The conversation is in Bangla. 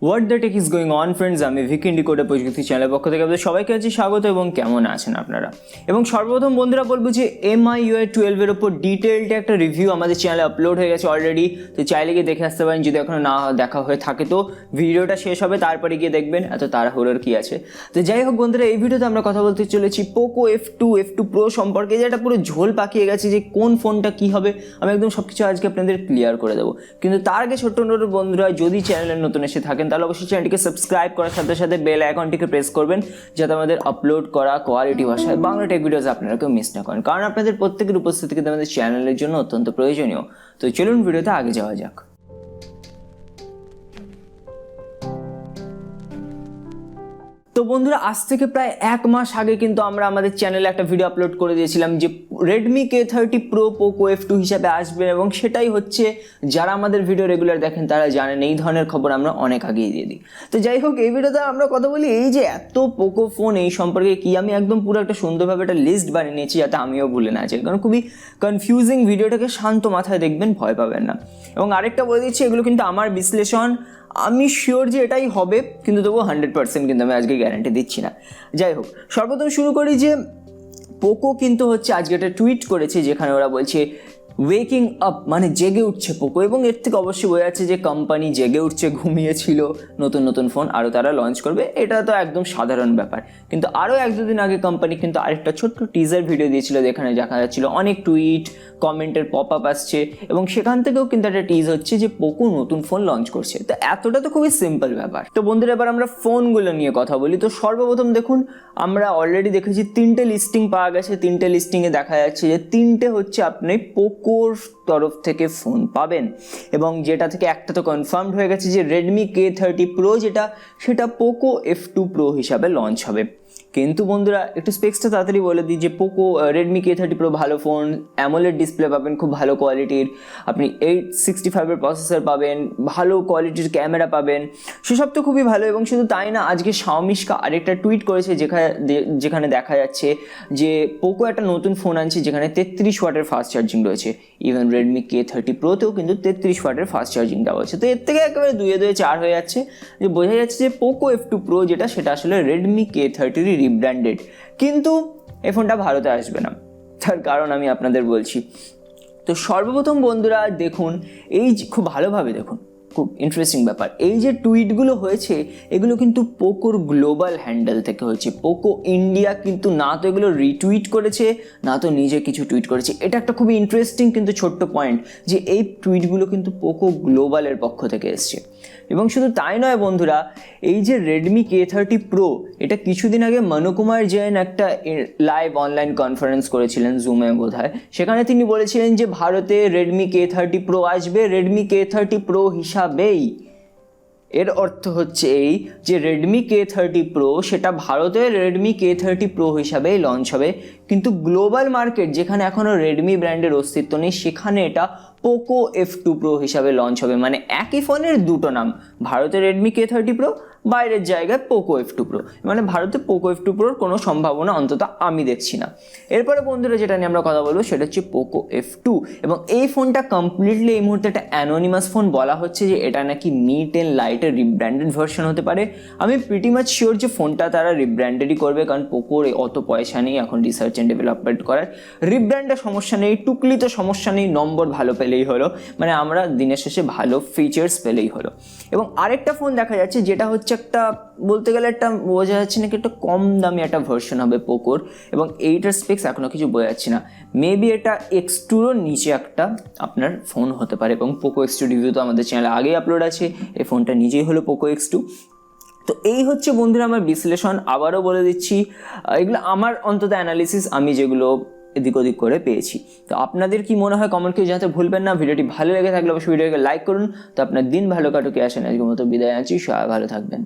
What the tech is going on friends, আমি IndiCoder প্রযুক্তি চ্যানেলের পক্ষ থেকে আপনাদের সবাইকে আছি স্বাগত এবং কেমন আছেন আপনারা। এবং সর্বপ্রথম বন্ধুরা বলবো যে MIUI 12-এর ওপর ডিটেলড একটা রিভিউ আমাদের চ্যানেলে আপলোড হয়ে গেছে অলরেডি, তো চাইলে গিয়ে দেখে আসতে পারেন। যদি এখনো না দেখা হয়ে থাকে তো ভিডিওটা শেষ হবে তারপরে গিয়ে দেখবেন, এত তাড়াহুড়োর কী আছে। তো যাই হোক বন্ধুরা, এই ভিডিওতে আমরা কথা বলতে চলেছি Poco F2 Pro সম্পর্কে, যেটা পুরো ঝোল পাকিয়ে গেছে যে কোন ফোনটা কী হবে। আমি একদম সব কিছু আজকে আপনাদের ক্লিয়ার করে দেবো। কিন্তু তার আগে ছোট্ট অনুরোধ বন্ধুরা, যদি চ্যানেলে নতুন এসে থাকেন তাহলে অবশ্যই চ্যানেলটিকে সাবস্ক্রাইব করার সাথে সাথে বেল আইকনটিকে প্রেস করবেন, যাতে আমাদের আপলোড করা কোয়ালিটি ভাষায় বাংলা টেক ভিডিওস আপনারা কেউ মিস না করেন, কারণ আপনাদের প্রত্যেকের উপস্থিতি কিন্তু আমাদের চ্যানেলের জন্য অত্যন্ত প্রয়োজনীয়। তো চলুন ভিডিওতে আগে যাওয়া যাক। তো বন্ধুরা, আজ থেকে প্রায় এক মাস আগে কিন্তু আমরা আমাদের চ্যানেলে একটা ভিডিও আপলোড করে দিয়েছিলাম যে Redmi K30 Pro Poco F2 হিসাবে আসবে, এবং সেটাই হচ্ছে। যারা আমাদের ভিডিও রেগুলার দেখেন তারা জানেন এই ধরনের খবর আমরা অনেক আগেই দিয়ে দিই। তো যাই হোক, এই ভিডিওতে আমরা কথা বলি এই যে এত পোকো ফোন, এই সম্পর্কে কি আমি একদম পুরো একটা সুন্দরভাবে একটা লিস্ট বানিয়ে নিয়েছি যাতে আমিও ভুলে না যাই, কারণ খুবই কনফিউজিং। ভিডিওটাকে শান্ত মাথায় দেখবেন, ভয় পাবেন না। এবং আরেকটা বলে দিচ্ছি, এগুলো কিন্তু আমার বিশ্লেষণ, আমি শিওর যে এটাই হবে, কিন্তু তবুও 100% কিন্তু আমি আজকে গ্যারান্টি দিচ্ছি না। যাই হোক, সর্বপ্রথম শুরু করি যে পোকো কিন্তু হচ্ছে আজকে একটা টুইট করেছে যেখানে ওরা বলছে ওয়েকিং আপ, মানে জেগে উঠছে পোকো। এবং এর থেকে অবশ্যই বোঝা যাচ্ছে যে কোম্পানি জেগে উঠছে, ঘুমিয়েছিল, নতুন নতুন ফোন আরও তারা লঞ্চ করবে, এটা তো একদম সাধারণ ব্যাপার। কিন্তু আরও এক দুদিন আগে কোম্পানি কিন্তু আরেকটা ছোট্ট টিজার ভিডিও দিয়েছিল যেখানে দেখা যাচ্ছিল অনেক টুইট কমেন্টের পপ আপ আসছে, এবং সেখান থেকেও কিন্তু একটা টিজ হচ্ছে যে পোকো নতুন ফোন লঞ্চ করছে। তো এতটা তো খুবই সিম্পল ব্যাপার। তো বন্ধুরা, এবার আমরা ফোনগুলো নিয়ে কথা বলি। তো সর্বপ্রথম দেখুন, আমরা অলরেডি দেখেছি 3টে লিস্টিং পাওয়া গেছে। 3টে লিস্টিংয়ে দেখা যাচ্ছে যে 3টে হচ্ছে আপনি পোকোর তরফ থেকে ফোন পাবেন, এবং যেটা থেকে একটা তো কনফার্মড হয়ে গেছে যে Redmi K30 Pro যেটা, সেটা Poco F2 Pro হিসাবে লঞ্চ হবে। কিন্তু বন্ধুরা, একটু স্পেক্সটা তাড়াতাড়ি বলে দিই যে Redmi K30 Pro ভালো ফোন, অ্যামোলেড ডিসপ্লে পাবেন খুব ভালো কোয়ালিটির, আপনি 865-এর প্রসেসর পাবেন, ভালো কোয়ালিটির ক্যামেরা পাবেন, সেসব তো খুবই ভালো। এবং শুধু তাই না, আজকে শাওমিশকা আরেকটা টুইট করেছে যেখানে দেখা যাচ্ছে যে পোকো একটা নতুন ফোন আনছে যেখানে 33 ওয়াটের ফাস্ট চার্জিং রয়েছে। ইভেন Redmi K30 Proতেও কিন্তু 33 ওয়াটের ফাস্ট চার্জিং দেওয়া হচ্ছে। তো এর থেকে একেবারে 2 4 হয়ে যাচ্ছে, যে বোঝা যাচ্ছে যে Poco F2 Pro যেটা, সেটা আসলে Redmi K30 রিব্র্যান্ডেড। কিন্তু এই ফোনটা ভারতে আসবে না, তার কারণ আমি আপনাদের বলছি। তো সর্বপ্রথম বন্ধুরা দেখুন, এই খুব ভালোভাবে দেখুন, খুব ইন্টারেস্টিং ব্যাপার, এই যে টুইটগুলো হয়েছে এগুলো কিন্তু পোকোর গ্লোবাল হ্যান্ডেল থেকে হয়েছে। পোকো ইন্ডিয়া কিন্তু না তো এগুলো রিটুইট করেছে, না তো নিজে কিছু টুইট করেছে। এটা একটা খুবই ইন্টারেস্টিং কিন্তু ছোট্ট পয়েন্ট, যে এই টুইটগুলো কিন্তু পোকো গ্লোবালের পক্ষ থেকে এসছে। এবং শুধু তাই নয় বন্ধুরা, এই যে Redmi K30 Pro, এটা কিছুদিন আগে মনুকুমার জৈন একটা লাইভ অনলাইন কনফারেন্স করেছিলেন জুমে বোধহয়, সেখানে তিনি বলেছিলেন যে ভারতে Redmi K30 Pro আসবে Redmi K30 Pro হিসাবেই। এর অর্থ হচ্ছে এই যে Redmi K30 Pro সেটা ভারতে Redmi K30 Pro হিসাবেই লঞ্চ হবে, কিন্তু গ্লোবাল মার্কেট যেখানে এখনও Redmi ব্র্যান্ডের অস্তিত্ব নেই, সেখানে এটা Poco F2 Pro হিসাবে লঞ্চ হবে। মানে একই ফোনের দুটো নাম, ভারতে Redmi K30 Pro, বাইরের জায়গায় Poco F2 Pro। মানে ভারতে Poco F2 Proর কোনো সম্ভাবনা অন্তত আমি দেখছি না। এরপরে বন্ধুরা যেটা নিয়ে আমরা কথা বলবো সেটা হচ্ছে Poco F2, এবং এই ফোনটা কমপ্লিটলি এই মুহূর্তে একটা অ্যানোনিমাস ফোন। বলা হচ্ছে যে এটা নাকি Mi 10 Lite'ের রিব্র্যান্ডেড ভার্সন হতে পারে। আমি প্রিটি মাচ শিওর যে ফোনটা তারা রিব্র্যান্ডেডই করবে, কারণ পোকোর অত পয়সা নেই এখন রিসার্চ অ্যান্ড ডেভেলপমেন্ট করার। রিব্র্যান্ডের সমস্যা নেই, টুকলিতে সমস্যা নেই, নম্বর ভালো পেলেই হলো, মানে আমরা দিনের শেষে ভালো ফিচার্স পেলেই হলো। এবং আরেকটা ফোন দেখা যাচ্ছে যেটা হচ্ছে একটা, বলতে গেলে একটা বোঝা যাচ্ছে নাকি একটা কম দামি একটা ভার্সন হবে পোকোর, এবং এইটার স্পেক্স এখনও কিছু বোঝা যাচ্ছে না। মেবি এটা X2-র নিচে একটা আপনার ফোন হতে পারে, এবং Poco X2 রিভিউ তো আমাদের চ্যানেলে আগেই আপলোড আছে। এই ফোনটা নিজেই হলো Poco X2। তো এই হচ্ছে বন্ধুরা আমার বিশ্লেষণ। আবারও বলে দিচ্ছি, এগুলো আমার অন্তত অ্যানালিসিস, আমি যেগুলো এদিক ওদিক করে পেয়েছি। তো আপনাদের কি মনে হয় কমেন্ট করে জানাতে ভুলবেন না। ভিডিওটি ভালো লেগে থাকলে অবশ্যই ভিডিওকে লাইক করুন। তো আপনার দিন ভালো কাটুকে আসেন, আজকের মতো বিদায় আছি, সবাই ভালো থাকবেন।